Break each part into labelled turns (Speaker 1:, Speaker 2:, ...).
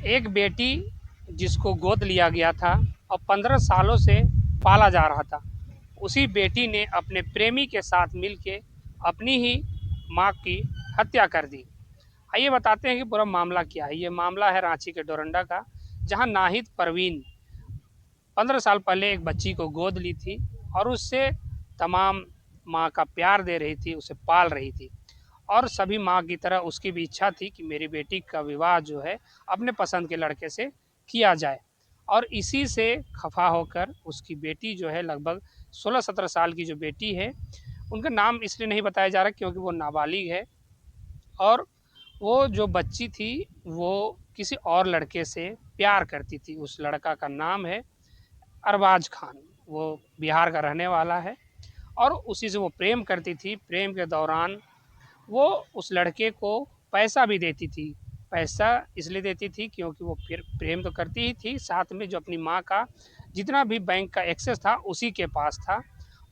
Speaker 1: एक बेटी जिसको गोद लिया गया था और 15 सालों से पाला जा रहा था, उसी बेटी ने अपने प्रेमी के साथ मिलके अपनी ही माँ की हत्या कर दी। आइए बताते हैं कि पूरा मामला क्या है। ये मामला है रांची के डोरंडा का, जहां नाहिद परवीन 15 साल पहले एक बच्ची को गोद ली थी और उससे तमाम माँ का प्यार दे रही थी, उसे पाल रही थी। और सभी माँ की तरह उसकी भी इच्छा थी कि मेरी बेटी का विवाह जो है अपने पसंद के लड़के से किया जाए। और इसी से खफा होकर उसकी बेटी जो है, लगभग 16-17 साल की जो बेटी है, उनका नाम इसलिए नहीं बताया जा रहा क्योंकि वो नाबालिग है। और वो जो बच्ची थी वो किसी और लड़के से प्यार करती थी। उस लड़का का नाम है अरबाज खान। वो बिहार का रहने वाला है और उसी से वो प्रेम करती थी। प्रेम के दौरान वो उस लड़के को पैसा भी देती थी। पैसा इसलिए देती थी क्योंकि वो फिर प्रेम तो करती ही थी, साथ में जो अपनी माँ का जितना भी बैंक का एक्सेस था उसी के पास था।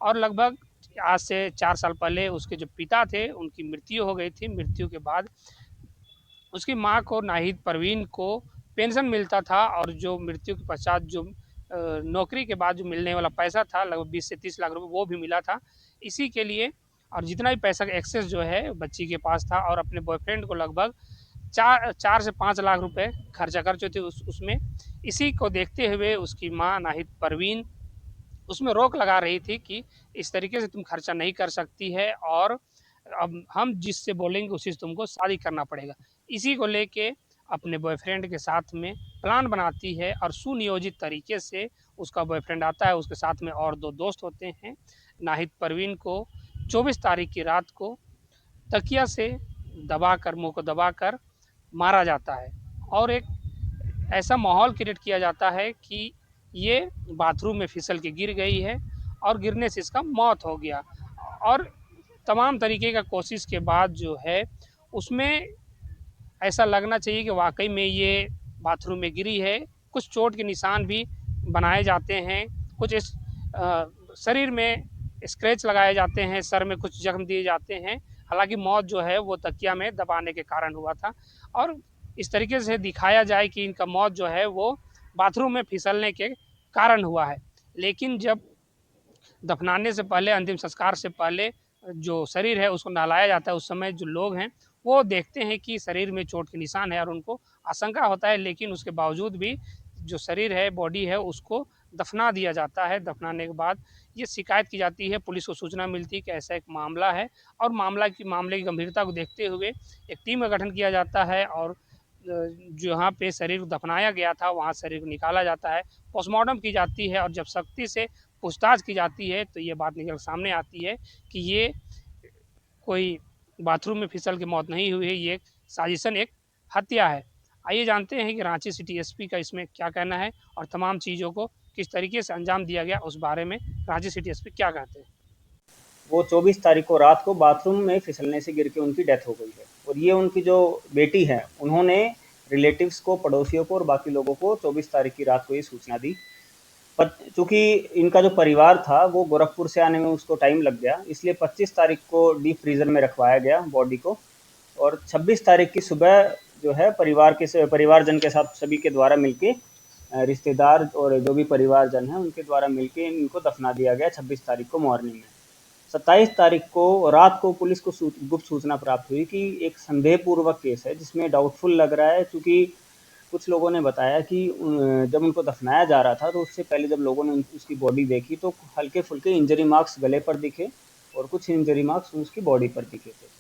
Speaker 1: और लगभग आज से 4 साल पहले उसके जो पिता थे उनकी मृत्यु हो गई थी। मृत्यु के बाद उसकी माँ को, नाहिद परवीन को, पेंशन मिलता था और जो मृत्यु के पश्चात जो नौकरी के बाद जो मिलने वाला पैसा था, लगभग 20 से 30 लाख रुपए, वो भी मिला था इसी के लिए। और जितना भी पैसा का एक्सेस जो है बच्ची के पास था, और अपने बॉयफ्रेंड को लगभग 4 से 5 लाख रुपए खर्चा कर चुके थे उसमें। इसी को देखते हुए उसकी माँ नाहिद परवीन उसमें रोक लगा रही थी कि इस तरीके से तुम खर्चा नहीं कर सकती है, और अब हम जिससे बोलेंगे उसी से तुमको शादी करना पड़ेगा। इसी को लेके अपने बॉयफ्रेंड के साथ में प्लान बनाती है और सुनियोजित तरीके से उसका बॉयफ्रेंड आता है, उसके साथ में और दो दोस्त होते हैं। नाहिद परवीन को 24 तारीख की रात को तकिया से दबाकर, मुंह को दबाकर मारा जाता है। और एक ऐसा माहौल क्रिएट किया जाता है कि ये बाथरूम में फिसल के गिर गई है और गिरने से इसका मौत हो गया। और तमाम तरीके का कोशिश के बाद जो है उसमें ऐसा लगना चाहिए कि वाकई में ये बाथरूम में गिरी है। कुछ चोट के निशान भी बनाए जाते हैं, कुछ इस शरीर में स्क्रैच लगाए जाते हैं, सर में कुछ जख्म दिए जाते हैं। हालांकि मौत जो है वो तकिया में दबाने के कारण हुआ था। और इस तरीके से दिखाया जाए कि इनका मौत जो है वो बाथरूम में फिसलने के कारण हुआ है। लेकिन जब दफनाने से पहले, अंतिम संस्कार से पहले जो शरीर है उसको नहलाया जाता है, उस समय जो लोग हैं वो देखते हैं कि शरीर में चोट के निशान है और उनको आशंका होता है, लेकिन उसके बावजूद भी जो शरीर है, बॉडी है, उसको दफना दिया जाता है। दफनाने के बाद ये शिकायत की जाती है, पुलिस को सूचना मिलती है कि ऐसा एक मामला है। और मामले की गंभीरता को देखते हुए एक टीम का गठन किया जाता है और जहाँ पे शरीर को दफनाया गया था वहाँ शरीर को निकाला जाता है, पोस्टमार्टम की जाती है। और जब सख्ती से पूछताछ की जाती है तो ये बात निकल सामने आती है कि ये कोई बाथरूम में फिसल के मौत नहीं हुई है, ये एक साजिशन, एक हत्या है। आइए जानते हैं कि रांची सिटी एसपी का इसमें क्या कहना है और तमाम चीज़ों को किस तरीके से अंजाम दिया गया उस बारे में रांची सिटी एसपी क्या कहते हैं।
Speaker 2: वो 24 तारीख को रात को बाथरूम में फिसलने से गिर के उनकी डेथ हो गई है। और ये उनकी जो बेटी है, उन्होंने रिलेटिव्स को, पड़ोसियों को और बाकी लोगों को 24 तारीख की रात को ये सूचना दी। पर चूंकि इनका जो परिवार था वो गोरखपुर से आने में उसको टाइम लग गया, इसलिए 25 तारीख को डीप फ्रीजर में रखवाया गया बॉडी को। और 26 तारीख की सुबह जो है परिवारजन के साथ सभी के द्वारा मिलके, रिश्तेदार और जो भी परिवारजन है उनके द्वारा मिलके इनको दफना दिया गया 26 तारीख को मॉर्निंग में। 27 तारीख को रात को पुलिस को गुप्त सूचना प्राप्त हुई कि एक संदेहपूर्वक केस है जिसमें डाउटफुल लग रहा है, क्योंकि कुछ लोगों ने बताया कि जब उनको दफनाया जा रहा था तो उससे पहले जब लोगों ने उसकी बॉडी देखी तो हल्के फुल्के इंजरी मार्क्स गले पर दिखे और कुछ इंजरी मार्क्स उसकी बॉडी पर दिखे थे।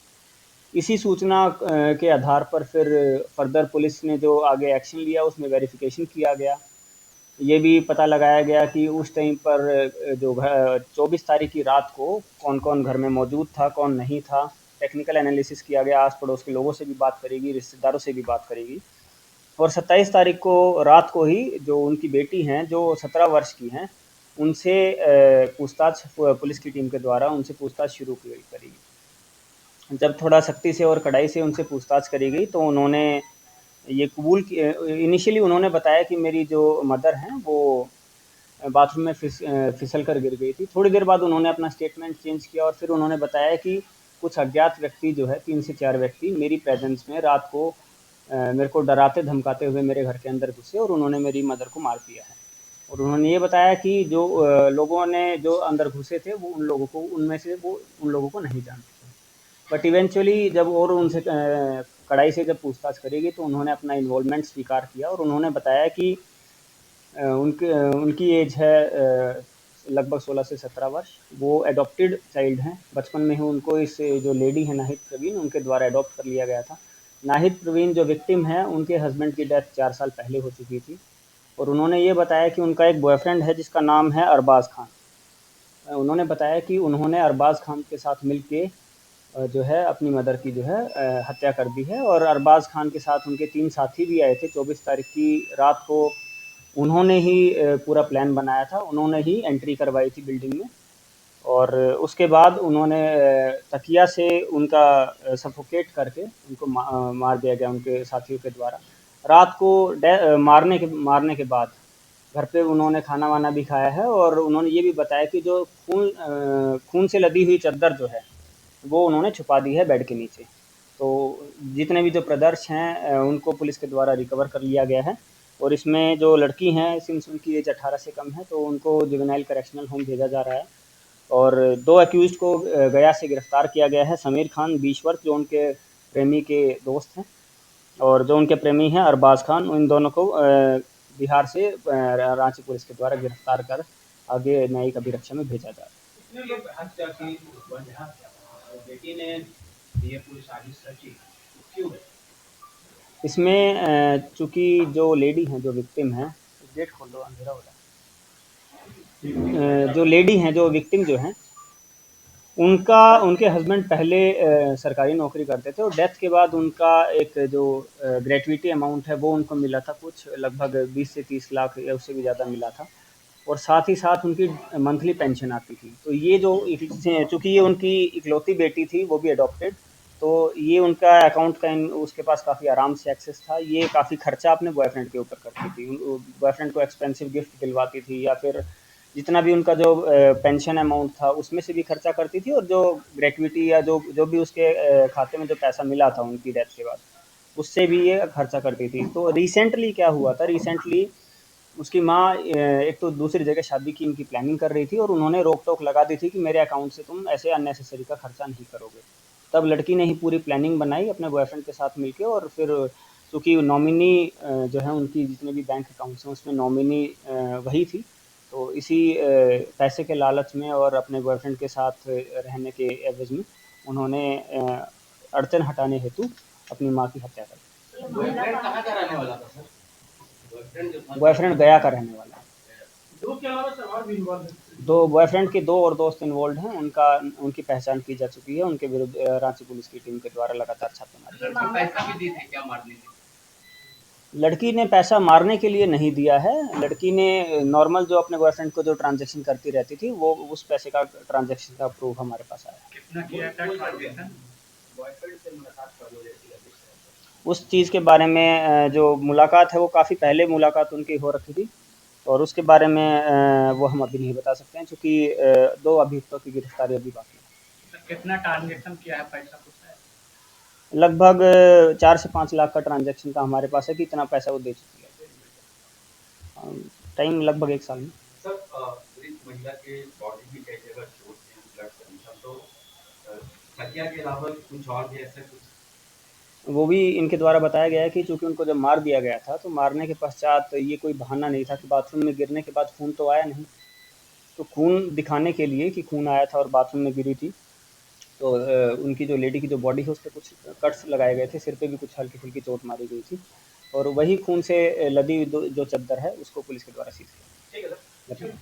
Speaker 2: इसी सूचना के आधार पर फिर फर्दर पुलिस ने जो आगे एक्शन लिया उसमें वेरिफिकेशन किया गया। ये भी पता लगाया गया कि उस टाइम पर जो 24 तारीख की रात को कौन कौन घर में मौजूद था, कौन नहीं था। टेक्निकल एनालिसिस किया गया, आस पड़ोस के लोगों से भी बात करेगी, रिश्तेदारों से भी बात करेगी। और 27 तारीख को रात को ही जो उनकी बेटी हैं जो 17 वर्ष की हैं, उनसे पूछताछ पुलिस की टीम के द्वारा उनसे पूछताछ शुरू करेगी। जब थोड़ा सख्ती से और कड़ाई से उनसे पूछताछ करी गई तो उन्होंने ये कबूल इनिशियली उन्होंने बताया कि मेरी जो मदर हैं वो बाथरूम में फिसल कर गिर गई थी। थोड़ी देर बाद उन्होंने अपना स्टेटमेंट चेंज किया और फिर उन्होंने बताया कि कुछ अज्ञात व्यक्ति जो है, 3 से 4 व्यक्ति मेरी प्रेजेंस में रात को मेरे को डराते धमकाते हुए मेरे घर के अंदर घुसे और उन्होंने मेरी मदर को मार दिया है। और उन्होंने ये बताया कि जो लोगों ने जो अंदर घुसे थे वो उनमें से वो उन लोगों को नहीं जानते थे। बट इवेंचुअली जब और उनसे कड़ाई से जब पूछताछ करी गई तो उन्होंने अपना इन्वॉल्वमेंट स्वीकार किया और उन्होंने बताया कि उनकी एज है लगभग 16 से 17 वर्ष। वो एडॉप्टेड चाइल्ड हैं। बचपन में ही उनको इस जो लेडी है नाहिद प्रवीण उनके द्वारा एडॉप्ट कर लिया गया था। नाहिद प्रवीण जो विक्टिम है उनके हस्बैंड की डेथ 4 साल पहले हो चुकी थी। और उन्होंने ये बताया कि उनका एक बॉयफ्रेंड है जिसका नाम है अरबाज़ खान। उन्होंने बताया कि उन्होंने अरबाज़ खान के साथ मिल के जो है अपनी मदर की जो है हत्या कर दी है। और अरबाज़ खान के साथ उनके 3 साथी भी आए थे। 24 तारीख की रात को उन्होंने ही पूरा प्लान बनाया था। उन्होंने ही एंट्री करवाई थी बिल्डिंग में और उसके बाद उन्होंने तकिया से उनका सफोकेट करके उनको मार दिया गया उनके साथियों के द्वारा। रात को मारने के बाद घर पे उन्होंने खाना वाना भी खाया है और उन्होंने ये भी बताया कि जो खून से लदी हुई चद्दर जो है वो उन्होंने छुपा दी है बेड के नीचे। तो जितने भी जो प्रदर्श हैं उनको पुलिस के द्वारा रिकवर कर लिया गया है। और इसमें जो लड़की हैं सिंस उनकी एज 18 से कम है तो उनको जुवेनाइल करेक्शनल होम भेजा जा रहा है। और 2 अक्यूज़्ड को गया से गिरफ्तार किया गया है। समीर खान बीश्वर जो उनके प्रेमी के दोस्त हैं और जो उनके प्रेमी हैं अरबाज़ खान, इन दोनों को बिहार से रांची पुलिस के द्वारा गिरफ्तार कर आगे न्यायिक अभिरक्षा में भेजा जा रहा है।
Speaker 3: कितने लोग हत्या की वजह क्या था? बेटी ने ये पूरी साजिश रची, क्यों?
Speaker 2: इसमें चूँकि जो लेडी हैं, जो विक्टिम हैं, गेट खोल दो अंधेरा हो रहा है। जो लेडी हैं, जो विक्टिम जो हैं, उनके हस्बैंड पहले सरकारी नौकरी करते थे और डेथ के बाद उनका एक जो ग्रेच्युटी अमाउंट है वो उनको मिला था कुछ लगभग 20 से 30 लाख या उससे भी ज़्यादा मिला था। और साथ ही साथ उनकी मंथली पेंशन आती थी। तो ये जो चूँकि ये उनकी इकलौती बेटी थी वो भी अडॉप्टेड, तो ये उनका अकाउंट का उसके पास काफ़ी आराम से एक्सेस था। ये काफ़ी खर्चा अपने बॉयफ्रेंड के ऊपर करती थी। बॉयफ्रेंड को एक्सपेंसिव गिफ्ट दिलवाती थी या फिर जितना भी उनका जो पेंशन अमाउंट था उसमें से भी खर्चा करती थी और जो ग्रेच्युटी या जो भी उसके खाते में जो पैसा मिला था उनकी डेथ के बाद उससे भी ये खर्चा करती थी। तो रिसेंटली क्या हुआ था, रिसेंटली उसकी माँ एक तो दूसरी जगह शादी की इनकी प्लानिंग कर रही थी और उन्होंने रोक-टोक लगा दी थी कि मेरे अकाउंट से तुम ऐसे अननेसेसरी का खर्चा नहीं करोगे। तब लड़की ने ही पूरी प्लानिंग बनाई अपने बॉयफ्रेंड के साथ मिलके और फिर चूँकि नॉमिनी जो है उनकी जितने भी बैंक अकाउंट्स हैं उसमें नॉमिनी वही थी। तो इसी पैसे के लालच में और अपने बॉयफ्रेंड के साथ रहने के एवज़ में उन्होंने अड़चन हटाने हेतु अपनी माँ की हत्या कर दी।
Speaker 3: बॉयफ्रेंड कहाँ का रहने वाला था सर?
Speaker 2: बॉयफ्रेंड गया का रहने वाला है।
Speaker 3: दो के अलावा सर और भी इन्वॉल्व है?
Speaker 2: दो बॉयफ्रेंड के 2 और दोस्त इन्वॉल्व हैं। उनकी पहचान की जा चुकी है। उनके विरुद्ध रांची पुलिस की टीम के द्वारा लगातार छापेमारी।
Speaker 3: पैसा भी दी थी क्या मारने के?
Speaker 2: लड़की ने पैसा मारने के लिए नहीं दिया है। लड़की ने नॉर्मल जो अपने बॉयफ्रेंड को जो ट्रांजैक्शन करती रहती थी वो उस पैसे का ट्रांजैक्शन का प्रूफ हमारे पास आया।
Speaker 3: कितना किया था ट्रांजैक्शन? बॉयफ्रेंड से मुलाकात कब हुई थी?
Speaker 2: उस चीज़ के बारे में जो मुलाकात है वो काफ़ी पहले मुलाकात उनकी हो रखी थी और उसके बारे में वो हम अभी नहीं बता सकते हैं चूँकि 2 अभियुक्तों की गिरफ्तारी अभी बाकी है।
Speaker 3: कितना ट्रांजैक्शन किया है, पैसा कुछ है?
Speaker 2: लगभग 4 से 5 लाख का ट्रांजैक्शन का हमारे पास है कि इतना पैसा वो दे चुकी है। टाइम लगभग 1 साल में।
Speaker 4: सर इस महिला के बॉडी की कई जगह चोट है, ब्लड का, तो हत्या के अलावा कुछ और भी ऐसा कुछ?
Speaker 2: वो भी इनके द्वारा बताया गया है कि चूँकि उनको जब मार दिया गया था तो मारने के पश्चात ये कोई बहाना नहीं था कि बाथरूम में गिरने के बाद खून तो आया नहीं। तो खून दिखाने के लिए कि खून आया था और बाथरूम में गिरी थी तो उनकी जो लेडी की जो बॉडी है उस पे कुछ कट्स लगाए गए थे, सिर पे भी कुछ हल्की-फुल्की चोट मारी गई थी और वही खून से लदी जो चद्दर है उसको पुलिस के द्वारा सीज किया।
Speaker 3: ठीक है सर।